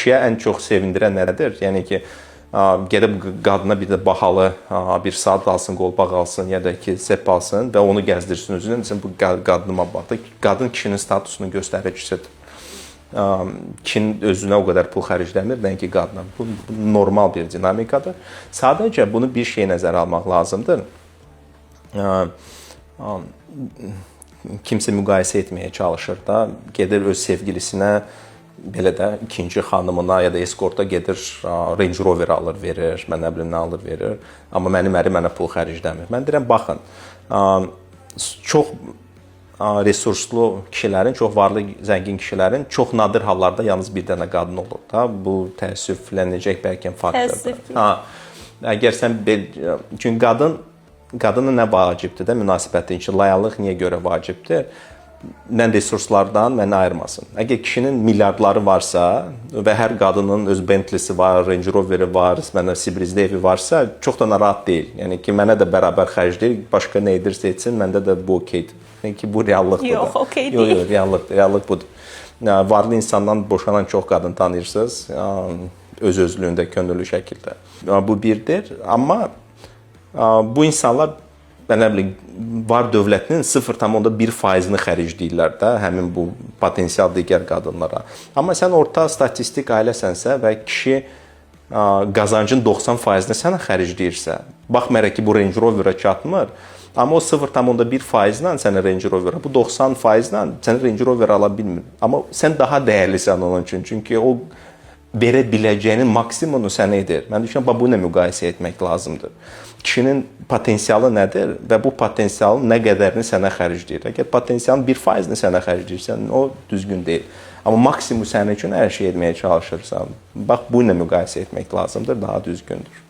kişiyə ən çox sevindirən nədir? Yəni ki, gedib qadına bir də bahalı bir saat alsın, qolbaq alsın, ya da ki, sep alsın və onu gəzdirsin özünə. Desin, bu qadınıma bax. Qadın kişinin statusunu göstəricisidir. Kişinin özünə o qədər pul xərcləmir, nəinki qadına. Bu normal bir dinamikadır. Sadəcə bunu bir şey nəzərə almaq lazımdır. Kimsə müqayisə etməyə çalışır da, gedir öz sevgilisinə, belə də ikinci xanımına ya da eskorta gedir, Range Rover alır, verir, mən nə bilim nə alır, verir. Amma mənim ərim mənə pul xərcləmir. Mən deyirəm, baxın, çox resurslu kişilərin, çox varlı, zəngin kişilərin çox nadir hallarda yalnız bir dənə qadın olur da. Bu təəssüflənəcək bəlkə faktordur. Əgər sən, çünki qadının nə vacibdir də münasibətin ki, layaqlıq niyə görə vacibdir? Mən resurslardan məni ayırmasın. Əgər kişinin milyardları varsa və hər qadının öz Bentley'si var, Range Rover'i var, mənə Sibrizli evi varsa, çox da narahat deyil. Yəni ki, mənə də bərabər xərcləyir, başqa nə edirsə etsin, məndə də bu okeydir. Yəni ki, bu reallıqdır. Yox, okey deyil. Yox, reallıqdır, reallıq budur. Varlı insandan boşanan çox qadın tanıyırsınız, öz-özlüyündə, könüllü şəkildə. Bu birdir, amma bu insanlar var dövlətinin 0,1%-ni xərcləyirlər də həmin bu potensial digər qadınlara. Amma sən orta statistik ailəsənsə və kişi qazancın 90%-ni sənə xərcləyirsə, baxmayaraq ki, bu Range Rover-a çatmır, amma o 0,1%-la sənə Range Rover-a, bu 90%-la sənə Range Rover ala bilmir. Amma sən daha dəyərlisən onun üçün, çünki o verə biləcəyinin maksimumunu sənə edir. Mən düşünürəm, bu ilə müqayisə etmək lazımdır. Kişinin potensialı nədir və bu potensialın nə qədərini sənə xərcləyir? Əgər potensialın 1%-ni sənə xərcləyirsən, o düzgün deyil. Amma maksimum sənin üçün hər şey etməyə çalışırsan, bax, bu ilə müqayisə etmək lazımdır, daha düzgündür.